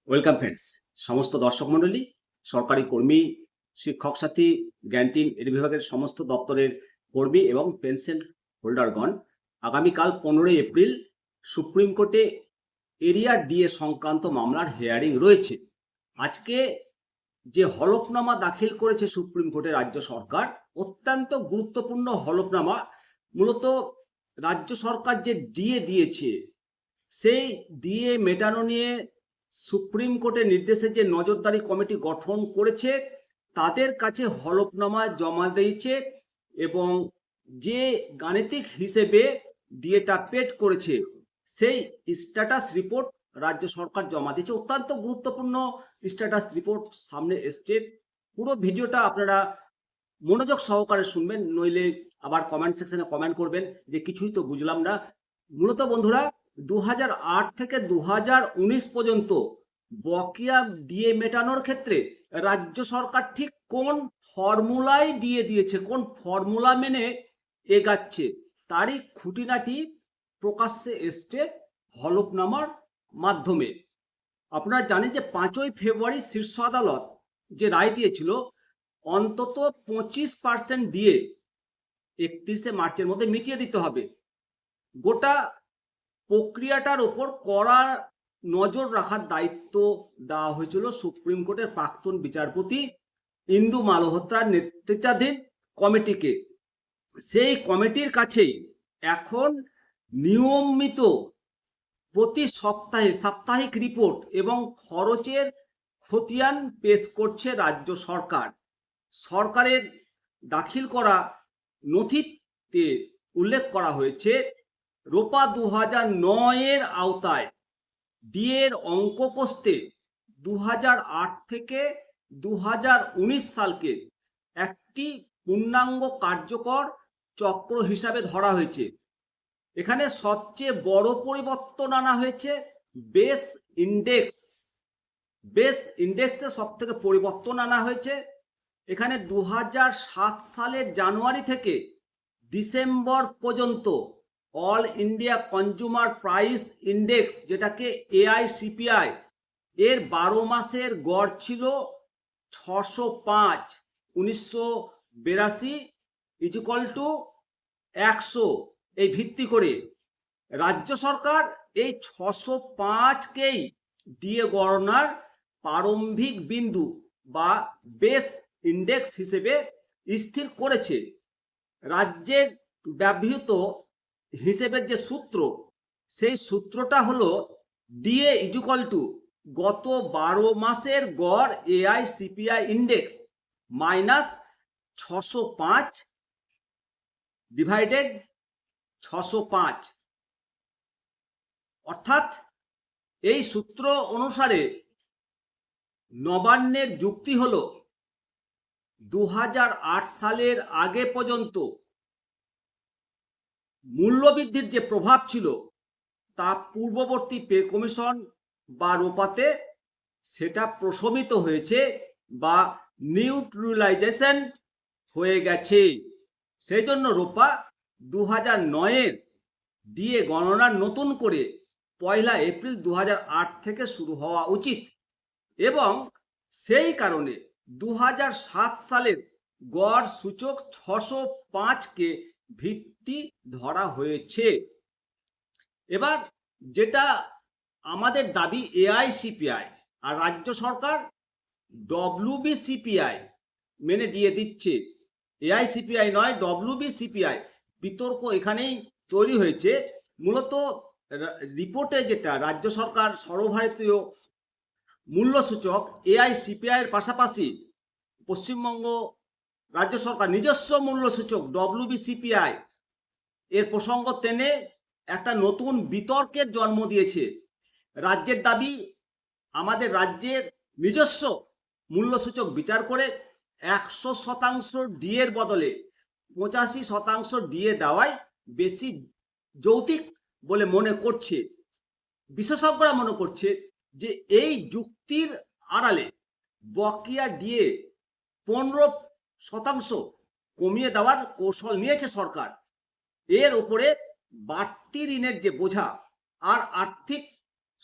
Welcome friends. সমস্ত দর্শক মণ্ডলী, সরকারি কর্মী, শিক্ষক সাথী, জ্ঞানটিম এর বিভাগের সমস্ত দপ্তরের কর্মী এবং পেনশন হোল্ডারগণ, আগামীকাল 15 এপ্রিল সুপ্রিম কোর্টে এরিয়া ডিএ সংক্রান্ত মামলার হেয়ারিং রয়েছে। আজকে যে হলফনামা দাখিল করেছে সুপ্রিম কোর্টে রাজ্য সরকার, অত্যন্ত গুরুত্বপূর্ণ হলফনামা। মূলত রাজ্য সরকার যে ডিএ দিয়েছে, সেই ডিএ মেটানো নিয়ে সুপ্রিম কোর্টের নির্দেশে যে নজরদারি কমিটি গঠন করেছে তাদের কাছে হলফনামা জমা দিয়েছে এবং যে গাণিতিক হিসেবে ডিএটা পেড করেছে সেই স্ট্যাটাস রিপোর্ট রাজ্য সরকার জমা দিয়েছে। অত্যন্ত গুরুত্বপূর্ণ স্ট্যাটাস রিপোর্ট সামনে এসছে। পুরো ভিডিওটা আপনারা মনোযোগ সহকারে শুনবেন, নইলে আবার কমেন্ট সেকশনে কমেন্ট করবেন যে কিছুই তো বুঝলাম না। মূলত বন্ধুরা, 2008 থেকে 2019 পর্যন্ত বকেয়া ডিএ মেটানোর ক্ষেত্রে রাজ্য সরকার ঠিক কোন ফর্মুলায় ডিএ দিয়েছে, কোন ফর্মুলা মেনে এগাচ্ছে, তারই খুঁটিনাটি প্রকাশ্যে এসছে হলফনামার মাধ্যমে। আপনারা জানেন যে 5ই ফেব্রুয়ারি শীর্ষ আদালত যে রায় দিয়েছিল, অন্তত 25% দিয়ে 31শে মার্চের মধ্যে মিটিয়ে দিতে হবে। গোটা প্রক্রিয়াটার উপর কড়া নজর রাখার দায়িত্ব দেওয়া হয়েছিল সুপ্রিম কোর্টের প্রাক্তন বিচারপতি ইন্দু মালহোত্রার নেতৃত্বাধীন কমিটিকে। সেই কমিটির কাছেই এখন নিয়মিত প্রতি সপ্তাহে সাপ্তাহিক রিপোর্ট এবং খরচের খতিয়ান পেশ করছে রাজ্য সরকার। সরকারের দাখিল করা নথিতে উল্লেখ করা হয়েছে, রোপা 2009-এর আওতায় ডিএর অঙ্ক কষতে 2008 থেকে 2019 সালকে একটি পূর্ণাঙ্গ কার্যকর চক্র হিসাবে ধরা হয়েছে। এখানে সবচেয়ে বড় পরিবর্তন আনা হয়েছে বেস ইন্ডেক্স। বেস ইন্ডেক্সে সব থেকে পরিবর্তন আনা হয়েছে। এখানে 2007 সালের জানুয়ারি থেকে ডিসেম্বর পর্যন্ত all India consumer price index, যেটাকে এআইসিপিআই, এর 12 মাসের গড় ছিল 605, 1982 = 100। এই ভিত্তি করে রাজ্য সরকার এই 605কেই ডিএ গণনার প্রারম্ভিক বিন্দু বা বেস ইন্ডেক্স হিসেবে স্থির করেছে। রাজ্যের ব্যবহৃত হিসেবের যে সূত্র, সেই সূত্রটা হলো ডিএ = গত 12 মাসের গড় এআইসিপিআই ইন্ডেক্স মাইনাস 605 ডিভাইডেড 605। অর্থাৎ এই সূত্র অনুসারে নবান্নের যুক্তি হলো 2008 সালের আগে পর্যন্ত মূল্যবৃদ্ধির যে প্রভাব ছিল তা পূর্ববর্তী পে কমিশন বা রোপাতে সেটা প্রশমিত হয়েছে বা নিউট্রালাইজেশন হয়ে গেছে। সেই জন্য রোপা 2009-এর ডিএ গণনা নতুন করে 1 এপ্রিল 2008 থেকে শুরু হওয়া উচিত এবং সেই কারণে 2007 সালের গড় সূচক 605কে ভিত্তি ধরা হয়েছে। এবার যেটা আমাদের দাবি, এআইসিপিআই আর রাজ্য সরকার ডব্লিউবিসিপিআই মেনে দিয়ে দিচ্ছে, এআইসিপিআই নয় ডব্লিউবিসিপিআই। বিতর্ক এখানেই তৈরি হয়েছে। মূলত রিপোর্টে যেটা রাজ্য সরকার সর্বভারতীয় মূল্যসূচক এআইসিপিআইয়ের পাশাপাশি পশ্চিমবঙ্গ রাজ্য সরকার নিজস্ব মূল্যসূচক ডব্লিউবিসিপিআই এর প্রসঙ্গ টেনে একটা নতুন বিতর্কের জন্ম দিয়েছে। রাজ্যের দাবি, আমাদের রাজ্যের নিজস্ব মূল্যসূচক বিচার করে 100% ডিএর বদলে 85% ডিএ দেওয়াই বেশি যৌক্তিক বলে মনে করছে। বিশেষজ্ঞরা মনে করছে যে এই যুক্তির আড়ালে বকেয়া ডিএ 15% কমিয়ে দেওয়ার কৌশল নিয়েছে সরকার। এর উপরে বাড়তি ঋণের যে বোঝা আর আর্থিক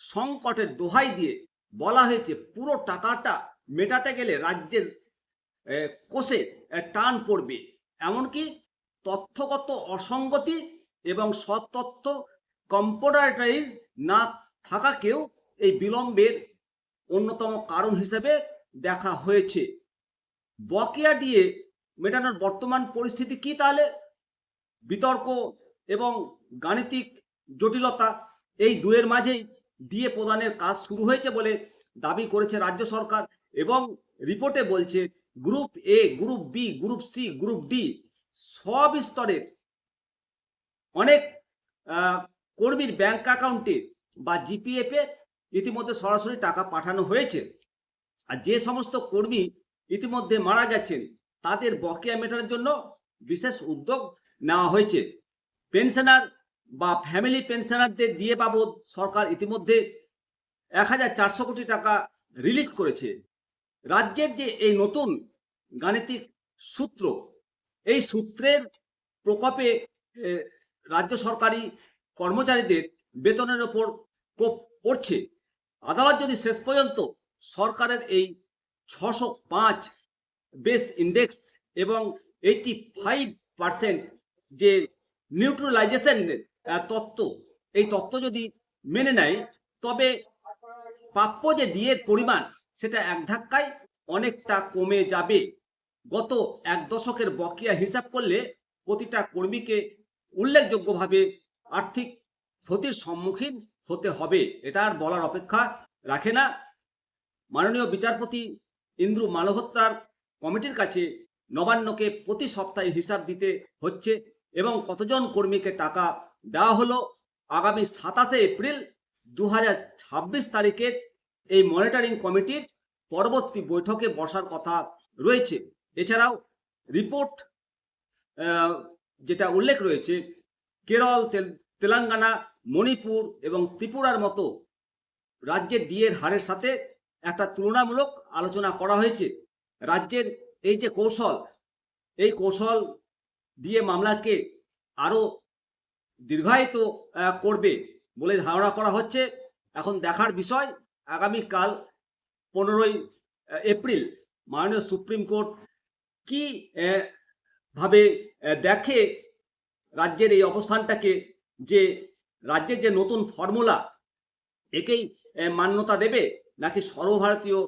সংকটের দোহাই দিয়ে বলা হয়েছে পুরো টাকাটা মেটাতে গেলে রাজ্যের কোষে টান পড়বে, এমনকি তথ্যগত অসঙ্গতি এবং সব তথ্য কম্পিউটারাইজ না থাকাকেও এই বিলম্বের অন্যতম কারণ হিসেবে দেখা হয়েছে। বকেয়া দিয়ে মেটানোর বর্তমান পরিস্থিতি কি তাহলে? বিতর্ক এবং গাণিতিক জটিলতা এই দুয়ের মাঝেই দিয়ে প্রদানের কাজ শুরু হয়েছে বলে দাবি করেছে রাজ্য সরকার, এবং রিপোর্টে বলছে group A, group B, group C, group D সব স্তরের অনেক কর্মীর ব্যাংক অ্যাকাউন্টে বা জিপিএফ এ ইতিমধ্যে সরাসরি টাকা পাঠানো হয়েছে। আর যে সমস্ত কর্মী ইতিমধ্যে মারা গেছেন তাদের বকেয়া মেটানোর জন্য বিশেষ উদ্যোগ নেওয়া হয়েছে। পেনশনার বা ফ্যামিলি পেনশনারদের ডিএ বাবদ সরকার ইতিমধ্যে 1400 কোটি টাকা রিলিজ করেছে। রাজ্যের যে এই নতুন গাণিতিক সূত্র, এই সূত্রের প্রকোপে রাজ্য সরকারি কর্মচারীদের বেতনের ওপর কোপ পড়ছে। আদালত যদি শেষ পর্যন্ত সরকারের এই 605 বেস ইন্ডেক্স এবং 85% যে নিউট্রালাইজেশন তত্ত্ব, এই তত্ত্ব যদি মেনে নেয়, তবে প্রাপ্য যে ডিএর পরিমাণ সেটা এক ধাক্কায় অনেকটা কমে যাবে। গত এক দশকের বকেয়া হিসাব করলে প্রতিটা কর্মীকে উল্লেখযোগ্যভাবে আর্থিক ক্ষতির সম্মুখীন হতে হবে, এটা আর বলার অপেক্ষা রাখে না। মাননীয় বিচারপতি ইন্দ্রু মালহোত্রার কমিটির কাছে নবান্নকে প্রতি সপ্তাহে হিসাব দিতে হচ্ছে এবং কতজন কর্মীকে টাকা দেওয়া হলো। আগামী 27 এপ্রিল 2026 তারিখের এই মনিটরিং কমিটির পরবর্তী বৈঠকে বসার কথা রয়েছে। এছাড়াও রিপোর্ট যেটা উল্লেখ রয়েছে, কেরল, তেলেঙ্গানা, মণিপুর এবং ত্রিপুরার মতো রাজ্যের ডিএর হারের সাথে একটা তুলনামূলক আলোচনা করা হয়েছে। রাজ্যের এই যে কৌশল, এই কৌশল দিয়ে মামলাকে আরও দীর্ঘায়িত করবে বলে ধারণা করা হচ্ছে। এখন দেখার বিষয় আগামীকাল 15 এপ্রিল মাননীয় সুপ্রিম কোর্ট কি ভাবে দেখে রাজ্যের এই অবস্থানটাকে, যে রাজ্যের যে নতুন ফর্মুলা একেই মান্যতা দেবে নাকি সর্বভারতীয়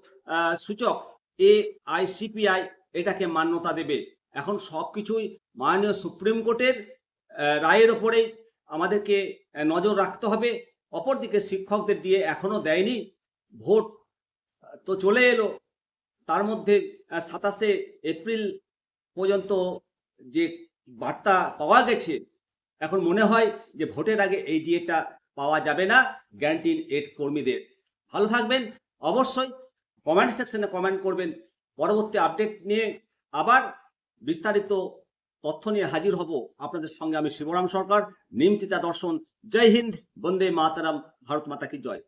সূচক AICPI এটাকে মান্যতা দেবে। এখন সব কিছুই মাননীয় সুপ্রিম কোর্টের রায়ের ওপরেই আমাদেরকে নজর রাখতে হবে। অপরদিকে শিক্ষকদের দিয়ে এখনো দেয়নি, ভোট তো চলে এলো, তার মধ্যে 27 এপ্রিল পর্যন্ত যে বার্তা পাওয়া গেছে, এখন মনে হয় যে ভোটের আগে এই ডিএটা পাওয়া যাবে না গ্যারান্টিড এড কর্মীদের। ভালো থাকবেন, অবশ্যই কমেন্ট সেকশনে কমেন্ট করবেন। পরবর্তী আপডেট নিয়ে আবার বিস্তারিত তথ্য নিয়ে হাজির হব আপনাদের সঙ্গে। আমি শিবরাম সরকার, নিমতিতা দর্শন। জয় হিন্দ, বন্দে মাতারাম, ভারত মাতা কি জয়।